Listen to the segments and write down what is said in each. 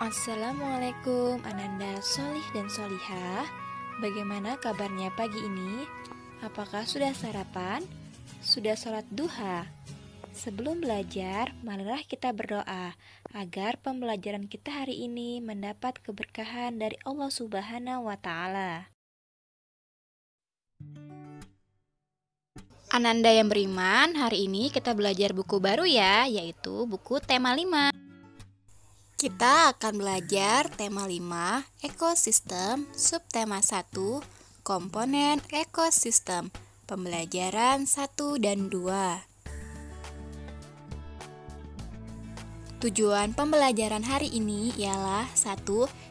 Assalamualaikum Ananda Solih dan Solihah. Bagaimana kabarnya pagi ini? Apakah sudah sarapan? Sudah sholat duha? Sebelum belajar, marilah kita berdoa agar pembelajaran kita hari ini mendapat keberkahan dari Allah Subhanahu wa Ta'ala. Ananda yang beriman, hari ini kita belajar buku baru ya, yaitu buku tema 5. Kita akan belajar tema 5, ekosistem, subtema 1, komponen ekosistem, pembelajaran 1 dan 2. Tujuan pembelajaran hari ini ialah 1.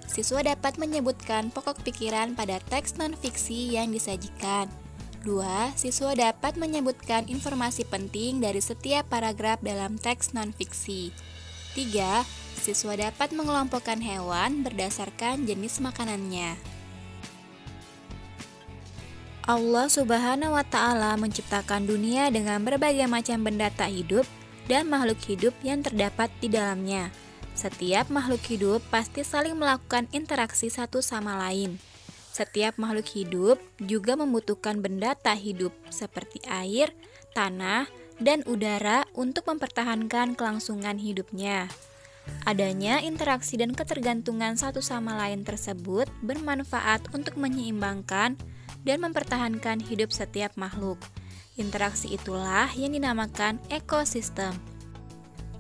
Siswa dapat menyebutkan pokok pikiran pada teks non-fiksi yang disajikan. 2. Siswa dapat menyebutkan informasi penting dari setiap paragraf dalam teks non-fiksi. 3. Siswa dapat mengelompokkan hewan berdasarkan jenis makanannya. Allah Subhanahu wa Ta'ala menciptakan dunia dengan berbagai macam benda tak hidup dan makhluk hidup yang terdapat di dalamnya. Setiap makhluk hidup pasti saling melakukan interaksi satu sama lain. Setiap makhluk hidup juga membutuhkan benda tak hidup seperti air, tanah, dan udara untuk mempertahankan kelangsungan hidupnya. Adanya interaksi dan ketergantungan satu sama lain tersebut bermanfaat untuk menyeimbangkan dan mempertahankan hidup setiap makhluk. Interaksi itulah yang dinamakan ekosistem.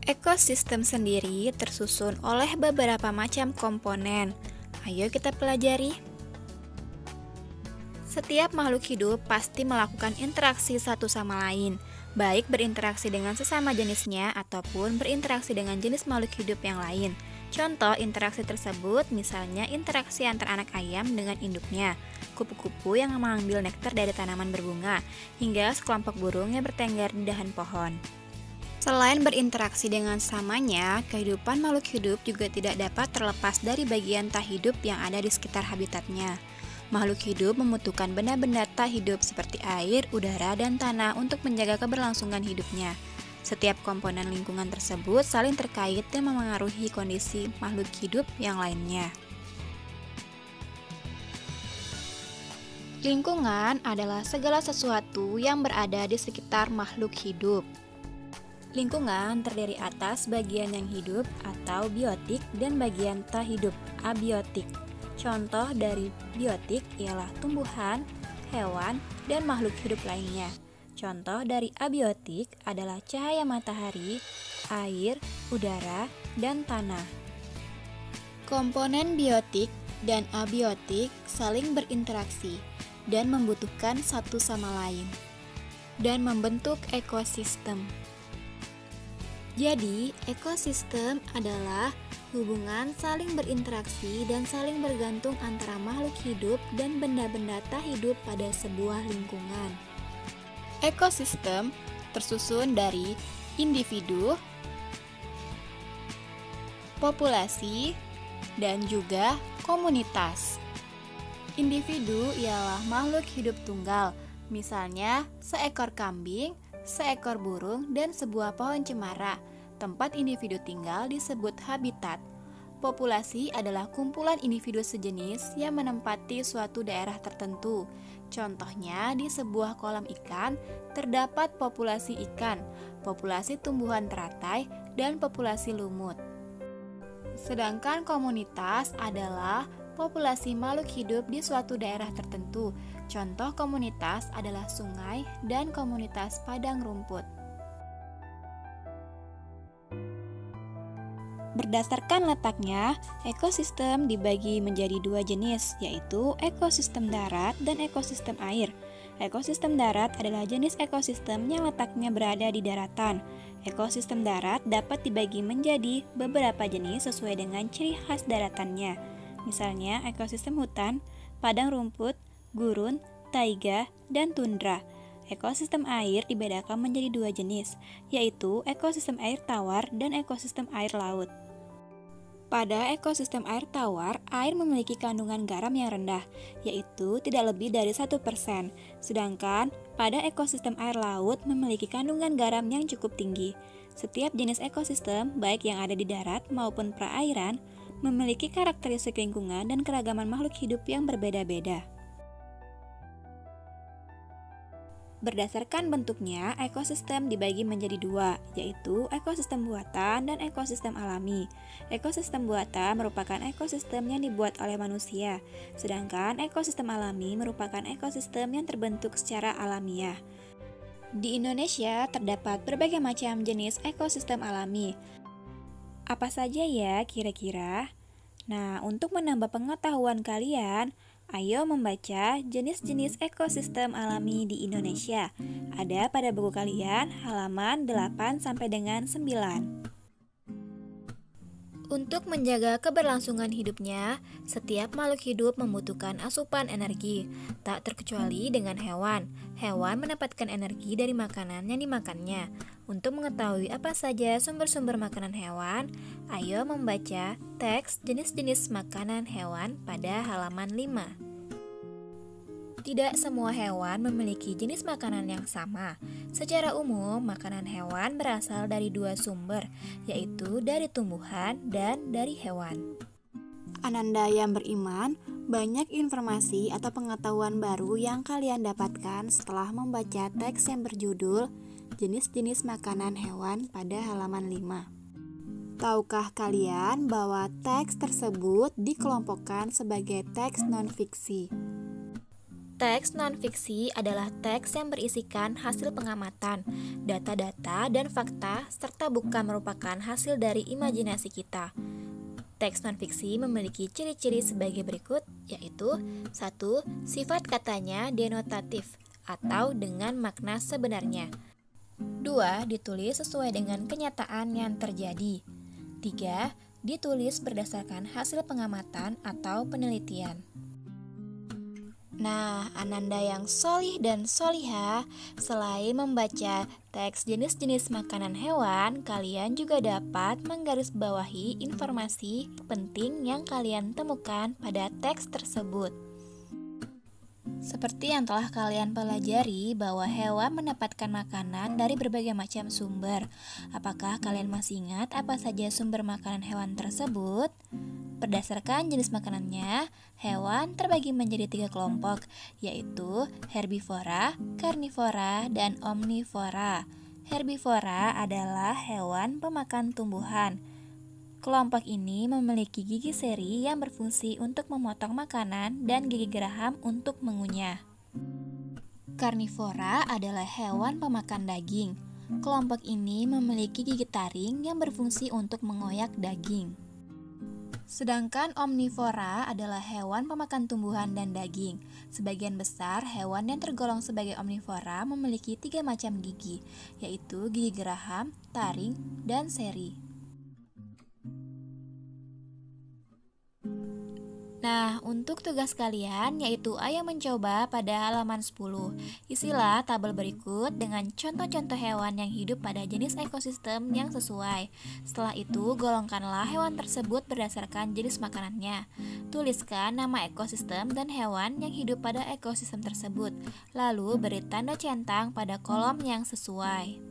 Ekosistem sendiri tersusun oleh beberapa macam komponen. Ayo kita pelajari. Setiap makhluk hidup pasti melakukan interaksi satu sama lain, baik berinteraksi dengan sesama jenisnya ataupun berinteraksi dengan jenis makhluk hidup yang lain. Contoh interaksi tersebut misalnya interaksi antar anak ayam dengan induknya, kupu-kupu yang mengambil nektar dari tanaman berbunga, hingga sekelompok burung yang bertengger di dahan pohon. Selain berinteraksi dengan sesamanya, kehidupan makhluk hidup juga tidak dapat terlepas dari bagian tak hidup yang ada di sekitar habitatnya. Makhluk hidup membutuhkan benda-benda tak hidup seperti air, udara, dan tanah untuk menjaga keberlangsungan hidupnya. Setiap komponen lingkungan tersebut saling terkait dan memengaruhi kondisi makhluk hidup yang lainnya. Lingkungan adalah segala sesuatu yang berada di sekitar makhluk hidup. Lingkungan terdiri atas bagian yang hidup atau biotik dan bagian tak hidup, abiotik. Contoh dari biotik ialah tumbuhan, hewan, dan makhluk hidup lainnya. Contoh dari abiotik adalah cahaya matahari, air, udara, dan tanah. Komponen biotik dan abiotik saling berinteraksi dan membutuhkan satu sama lain dan membentuk ekosistem. Jadi, ekosistem adalah hubungan saling berinteraksi dan saling bergantung antara makhluk hidup dan benda-benda tak hidup pada sebuah lingkungan. Ekosistem tersusun dari individu, populasi, dan juga komunitas. Individu ialah makhluk hidup tunggal, misalnya seekor kambing, seekor burung, dan sebuah pohon cemara. Tempat individu tinggal disebut habitat. Populasi adalah kumpulan individu sejenis yang menempati suatu daerah tertentu. Contohnya, di sebuah kolam ikan terdapat populasi ikan, populasi tumbuhan teratai, dan populasi lumut. Sedangkan komunitas adalah populasi makhluk hidup di suatu daerah tertentu. Contoh komunitas adalah sungai dan komunitas padang rumput. Berdasarkan letaknya, ekosistem dibagi menjadi dua jenis, yaitu ekosistem darat dan ekosistem air. Ekosistem darat adalah jenis ekosistem yang letaknya berada di daratan. Ekosistem darat dapat dibagi menjadi beberapa jenis sesuai dengan ciri khas daratannya. Misalnya, ekosistem hutan, padang rumput, gurun, taiga, dan tundra. Ekosistem air dibedakan menjadi dua jenis, yaitu ekosistem air tawar dan ekosistem air laut. Pada ekosistem air tawar, air memiliki kandungan garam yang rendah, yaitu tidak lebih dari 1%. Sedangkan pada ekosistem air laut memiliki kandungan garam yang cukup tinggi. Setiap jenis ekosistem, baik yang ada di darat maupun perairan, memiliki karakteristik lingkungan dan keragaman makhluk hidup yang berbeda-beda. Berdasarkan bentuknya, ekosistem dibagi menjadi dua, yaitu ekosistem buatan dan ekosistem alami. Ekosistem buatan merupakan ekosistem yang dibuat oleh manusia, sedangkan ekosistem alami merupakan ekosistem yang terbentuk secara alamiah. Di Indonesia terdapat berbagai macam jenis ekosistem alami. Apa saja ya kira-kira? Nah, untuk menambah pengetahuan kalian, ayo membaca jenis-jenis ekosistem alami di Indonesia. Ada pada buku kalian halaman 8 sampai dengan 9. Untuk menjaga keberlangsungan hidupnya, setiap makhluk hidup membutuhkan asupan energi, tak terkecuali dengan hewan. Hewan mendapatkan energi dari makanan yang dimakannya. Untuk mengetahui apa saja sumber-sumber makanan hewan, ayo membaca teks jenis-jenis makanan hewan pada halaman 5. Tidak semua hewan memiliki jenis makanan yang sama. Secara umum, makanan hewan berasal dari dua sumber, yaitu dari tumbuhan dan dari hewan. Ananda yang beriman, banyak informasi atau pengetahuan baru yang kalian dapatkan setelah membaca teks yang berjudul Jenis-jenis makanan hewan pada halaman 5. Tahukah kalian bahwa teks tersebut dikelompokkan sebagai teks non-fiksi? Teks non-fiksi adalah teks yang berisikan hasil pengamatan, data-data, dan fakta, serta bukan merupakan hasil dari imajinasi kita. Teks non-fiksi memiliki ciri-ciri sebagai berikut, yaitu 1. Sifat katanya denotatif, atau dengan makna sebenarnya. 2. Ditulis sesuai dengan kenyataan yang terjadi. 3. Ditulis berdasarkan hasil pengamatan atau penelitian. Nah, Ananda yang solih dan solihah, selain membaca teks jenis-jenis makanan hewan, kalian juga dapat menggarisbawahi informasi penting yang kalian temukan pada teks tersebut. Seperti yang telah kalian pelajari bahwa hewan mendapatkan makanan dari berbagai macam sumber. Apakah kalian masih ingat apa saja sumber makanan hewan tersebut? Berdasarkan jenis makanannya, hewan terbagi menjadi 3 kelompok, yaitu herbivora, karnivora, dan omnivora. Herbivora adalah hewan pemakan tumbuhan. Kelompok ini memiliki gigi seri yang berfungsi untuk memotong makanan dan gigi geraham untuk mengunyah. Karnivora adalah hewan pemakan daging. Kelompok ini memiliki gigi taring yang berfungsi untuk mengoyak daging. Sedangkan omnivora adalah hewan pemakan tumbuhan dan daging. Sebagian besar hewan yang tergolong sebagai omnivora memiliki 3 macam gigi, yaitu gigi geraham, taring, dan seri. Nah, untuk tugas kalian yaitu ayo mencoba pada halaman 10. Isilah tabel berikut dengan contoh-contoh hewan yang hidup pada jenis ekosistem yang sesuai. Setelah itu, golongkanlah hewan tersebut berdasarkan jenis makanannya. Tuliskan nama ekosistem dan hewan yang hidup pada ekosistem tersebut. Lalu beri tanda centang pada kolom yang sesuai.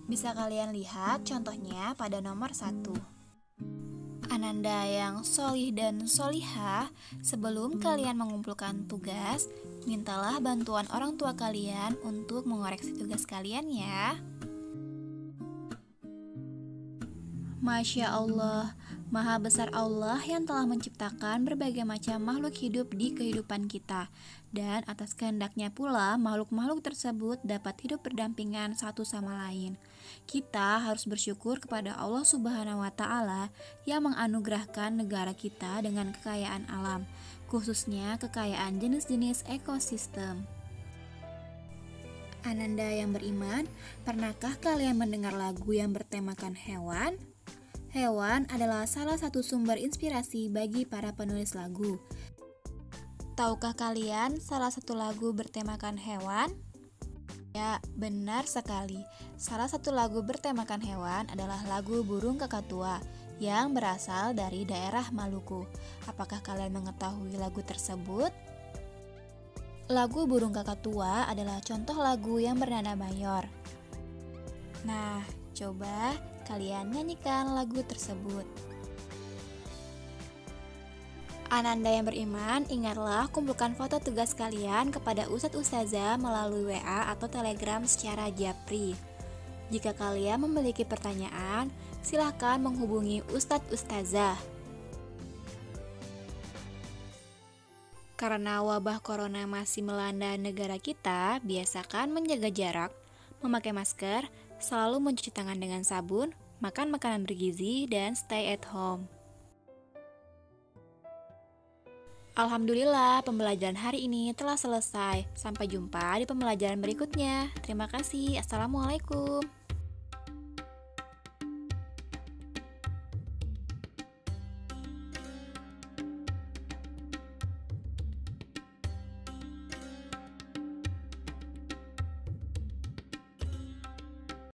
Bisa kalian lihat contohnya pada nomor 1. Ananda yang solih dan solihah, sebelum kalian mengumpulkan tugas, mintalah bantuan orang tua kalian untuk mengoreksi tugas kalian ya. Masya Allah, Maha Besar Allah yang telah menciptakan berbagai macam makhluk hidup di kehidupan kita. Dan atas kehendaknya pula makhluk-makhluk tersebut dapat hidup berdampingan satu sama lain. Kita harus bersyukur kepada Allah Subhanahu wa Ta'ala yang menganugerahkan negara kita dengan kekayaan alam, khususnya kekayaan jenis-jenis ekosistem. Ananda yang beriman, pernahkah kalian mendengar lagu yang bertemakan hewan? Hewan adalah salah satu sumber inspirasi bagi para penulis lagu. Tahukah kalian salah satu lagu bertemakan hewan? Ya, benar sekali. Salah satu lagu bertemakan hewan adalah lagu Burung Kakatua yang berasal dari daerah Maluku. Apakah kalian mengetahui lagu tersebut? Lagu Burung Kakatua adalah contoh lagu yang bernada mayor. Nah, coba kalian nyanyikan lagu tersebut. Ananda yang beriman, ingatlah kumpulkan foto tugas kalian kepada Ustadz Ustazah melalui WA atau Telegram secara japri. Jika kalian memiliki pertanyaan, silahkan menghubungi Ustadz Ustazah. Karena wabah corona masih melanda negara kita, biasakan menjaga jarak, memakai masker, selalu mencuci tangan dengan sabun, makan makanan bergizi, dan stay at home. Alhamdulillah, pembelajaran hari ini telah selesai. Sampai jumpa di pembelajaran berikutnya. Terima kasih. Assalamualaikum.